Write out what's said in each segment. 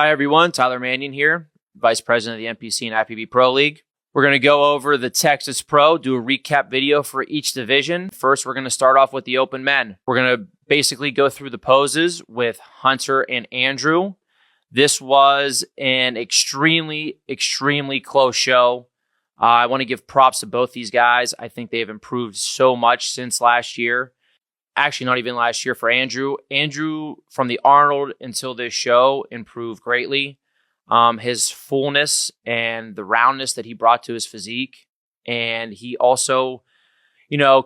Hi everyone, Tyler Mannion here, Vice President of the NPC and Ifbb Pro League. We're going to go over the Texas Pro, do a recap video for each division. First, we're going to start off with the open men. We're going to basically go through the poses with Hunter and Andrew. This was an extremely close show. I want to give props to both these guys. I think they've improved so much since last year. Actually, not even last year for Andrew. Andrew, from the Arnold until this show, improved greatly. His fullness and the roundness that he brought to his physique. And he also,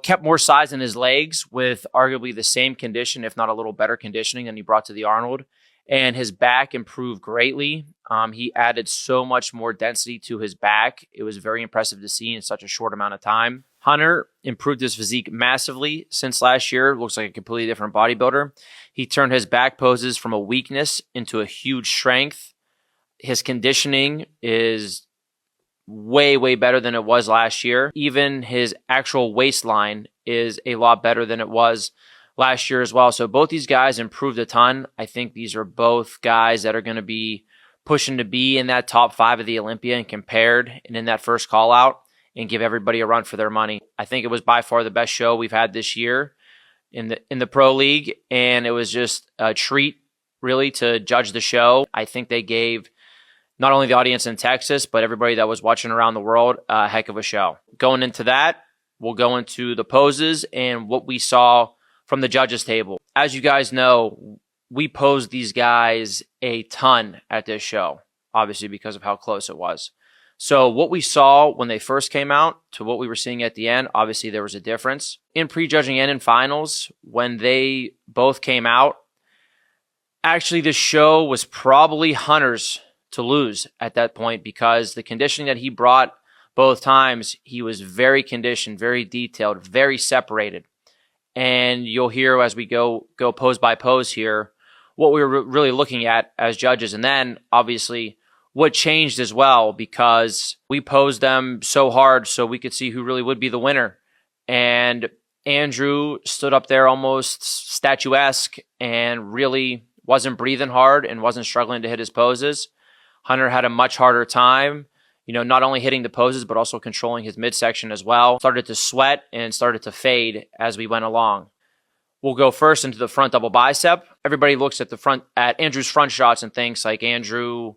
kept more size in his legs with arguably the same condition, if not a little better conditioning than he brought to the Arnold. And his back improved greatly. He added so much more density to his back. It was very impressive to see in such a short amount of time. Hunter improved his physique massively since last year. Looks like a completely different bodybuilder. He turned his back poses from a weakness into a huge strength. His conditioning is way better than it was last year. Even his actual waistline is a lot better than it was last year as well. So both these guys improved a ton. I think these are both guys that are going to be pushing to be in that top 5 of the Olympia and compared and in that first call out and give everybody a run for their money. I think it was by far the best show we've had this year in the Pro League, and it was just a treat really to judge the show. I think they gave not only the audience in Texas, but everybody that was watching around the world a heck of a show. Going into that, we'll go into the poses and what we saw from the judges table. As you guys know, we posed these guys a ton at this show, obviously because of how close it was. So what we saw when they first came out to what we were seeing at the end, obviously there was a difference. In prejudging and in finals, when they both came out, actually the show was probably Hunter's to lose at that point because the conditioning that he brought both times, he was very conditioned, very detailed, very separated. And you'll hear as we go pose by pose here what we were really looking at as judges. And then obviously what changed as well, because we posed them so hard so we could see who really would be the winner. And Andrew stood up there almost statuesque and really wasn't breathing hard and wasn't struggling to hit his poses. Hunter had a much harder time, not only hitting the poses, but also controlling his midsection as well. Started to sweat and started to fade as we went along. We'll go first into the front double bicep. Everybody looks at Andrew's front shots and thinks like Andrew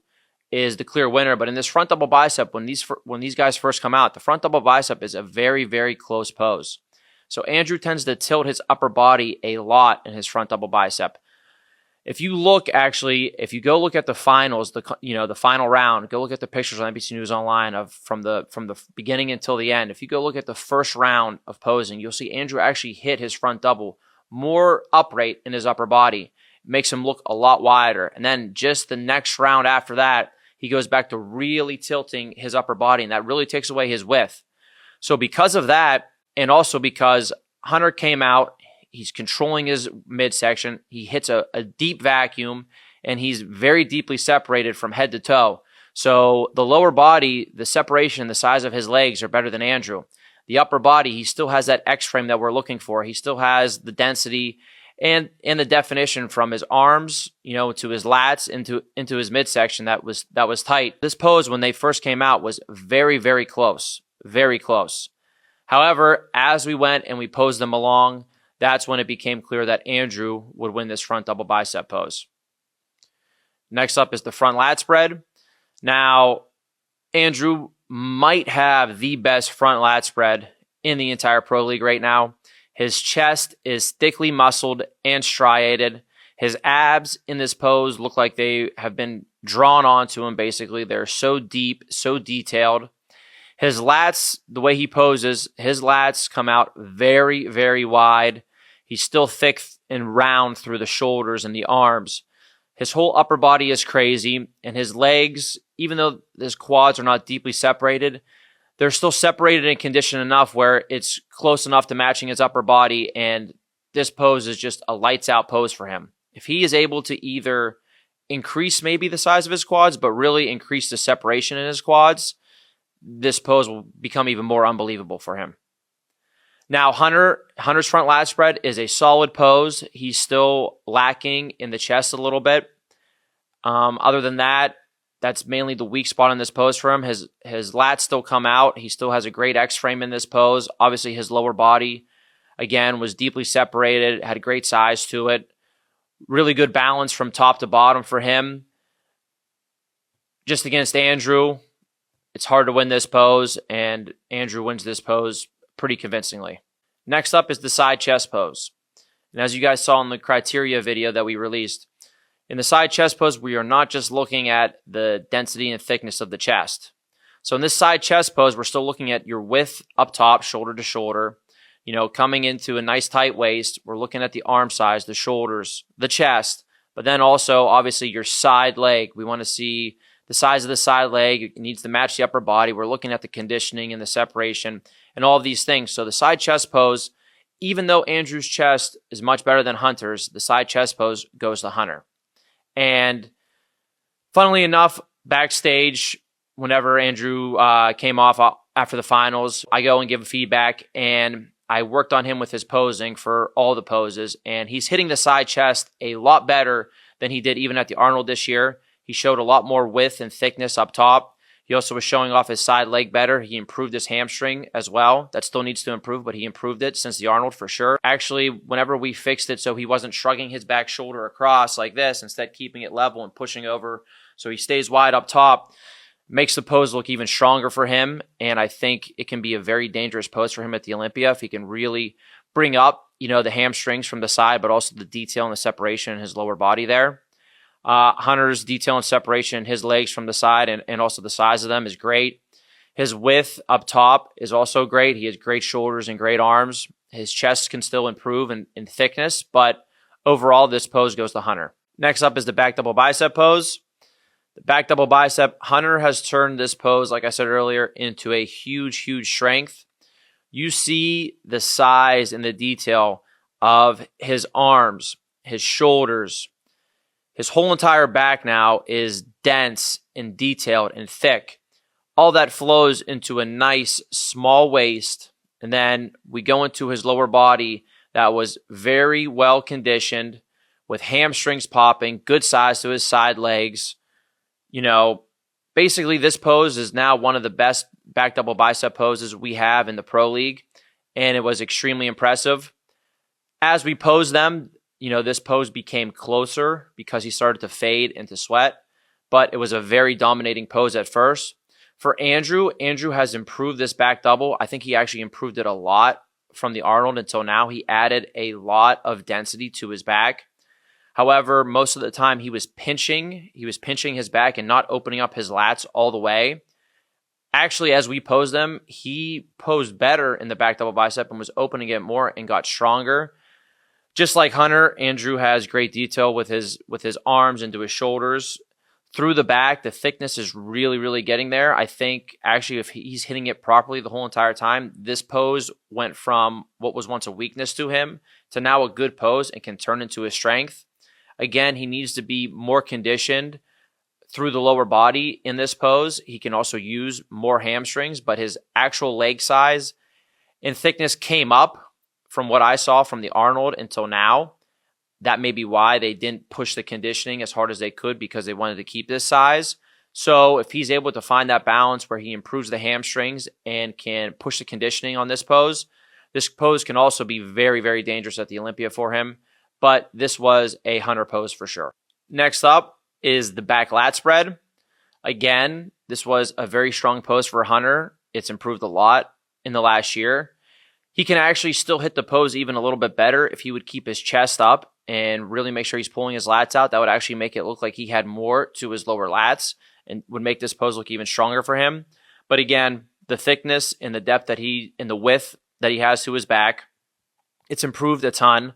is the clear winner. But in this front double bicep, when these guys first come out, the front double bicep is a very close pose. So Andrew tends to tilt his upper body a lot in his front double bicep. If you go look at the finals, the final round, go look at the pictures on NBC News Online from the beginning until the end. If you go look at the first round of posing, you'll see Andrew actually hit his front double more upright in his upper body. It makes him look a lot wider. And then just the next round after that, he goes back to really tilting his upper body, and that really takes away his width. So because of that, and also because Hunter came out, he's controlling his midsection, he hits a deep vacuum, and he's very deeply separated from head to toe. So the lower body, the separation, the size of his legs are better than Andrew. The upper body, he still has that X-frame that we're looking for. He still has the density and the definition from his arms, to his lats into his midsection that was tight. This pose, when they first came out, was very close, very close. However, as we went and we posed them along, that's when it became clear that Andrew would win this front double bicep pose. Next up is the front lat spread. Now, Andrew might have the best front lat spread in the entire Pro League right now. His chest is thickly muscled and striated. His abs in this pose look like they have been drawn onto him, basically. They're so deep, so detailed. His lats, the way he poses, his lats come out very wide. He's still thick and round through the shoulders and the arms. His whole upper body is crazy, and his legs, even though his quads are not deeply separated, they're still separated and conditioned enough where it's close enough to matching his upper body, and this pose is just a lights out pose for him. If he is able to either increase maybe the size of his quads, but really increase the separation in his quads, this pose will become even more unbelievable for him. Now, Hunter's front lat spread is a solid pose. He's still lacking in the chest a little bit. Other than that, that's mainly the weak spot in this pose for him. His lats still come out. He still has a great X-frame in this pose. Obviously, his lower body, again, was deeply separated, had great size to it. Really good balance from top to bottom for him. Just against Andrew, it's hard to win this pose, and Andrew wins this pose pretty convincingly. Next up is the side chest pose. And as you guys saw in the criteria video that we released, in the side chest pose, we are not just looking at the density and thickness of the chest. So in this side chest pose, we're still looking at your width up top, shoulder to shoulder, coming into a nice tight waist. We're looking at the arm size, the shoulders, the chest, but then also obviously your side leg. We want to see the size of the side leg. It needs to match the upper body. We're looking at the conditioning and the separation and all of these things. So the side chest pose, even though Andrew's chest is much better than Hunter's, the side chest pose goes to Hunter. And funnily enough, backstage, whenever Andrew came off after the finals, I go and give feedback, and I worked on him with his posing for all the poses, and he's hitting the side chest a lot better than he did even at the Arnold this year. He showed a lot more width and thickness up top. He also was showing off his side leg better. He improved his hamstring as well. That still needs to improve, but he improved it since the Arnold for sure. Actually, whenever we fixed it so he wasn't shrugging his back shoulder across like this, instead keeping it level and pushing over so he stays wide up top, makes the pose look even stronger for him. And I think it can be a very dangerous pose for him at the Olympia if he can really bring up, the hamstrings from the side, but also the detail and the separation in his lower body there. Hunter's detail and separation in his legs from the side and also the size of them is great. His width up top is also great. He has great shoulders and great arms. His chest can still improve in thickness, but overall, this pose goes to Hunter. Next up is the back double bicep pose. The back double bicep, Hunter has turned this pose, like I said earlier, into a huge, huge strength. You see the size and the detail of his arms, his shoulders. His whole entire back now is dense and detailed and thick. All that flows into a nice small waist. And then we go into his lower body that was very well conditioned with hamstrings popping, good size to his side legs. Basically this pose is now one of the best back double bicep poses we have in the Pro League. And it was extremely impressive. As we pose them, this pose became closer because he started to fade into sweat, but it was a very dominating pose at first. For Andrew has improved this back double. I think he actually improved it a lot from the Arnold until now. He added a lot of density to his back. However, most of the time he was pinching his back and not opening up his lats all the way. Actually, as we posed them, he posed better in the back double bicep and was opening it more and got stronger. Just like Hunter, Andrew has great detail with his arms into his shoulders. Through the back, the thickness is really, really getting there. I think actually if he's hitting it properly the whole entire time, this pose went from what was once a weakness to him to now a good pose and can turn into his strength. Again, he needs to be more conditioned through the lower body in this pose. He can also use more hamstrings, but his actual leg size and thickness came up from what I saw from the Arnold until now. That may be why they didn't push the conditioning as hard as they could, because they wanted to keep this size. So if he's able to find that balance where he improves the hamstrings and can push the conditioning on this pose can also be very, very dangerous at the Olympia for him. But this was a Hunter pose for sure. Next up is the back lat spread. Again, this was a very strong pose for Hunter. It's improved a lot in the last year. He can actually still hit the pose even a little bit better if he would keep his chest up and really make sure he's pulling his lats out. That would actually make it look like he had more to his lower lats and would make this pose look even stronger for him. But again, the thickness and the depth and the width that he has to his back, it's improved a ton.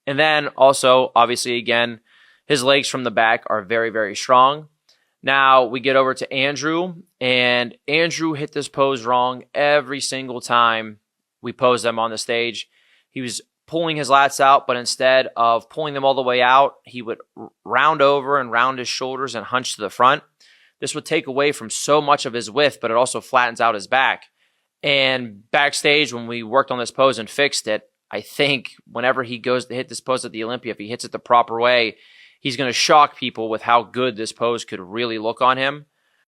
And then also, obviously, again, his legs from the back are very, very strong. Now we get over to Andrew, and Andrew hit this pose wrong every single time we posed them on the stage. He was pulling his lats out, but instead of pulling them all the way out, he would round over and round his shoulders and hunch to the front. This would take away from so much of his width, but it also flattens out his back. And backstage, when we worked on this pose and fixed it, I think whenever he goes to hit this pose at the Olympia, if he hits it the proper way, he's going to shock people with how good this pose could really look on him.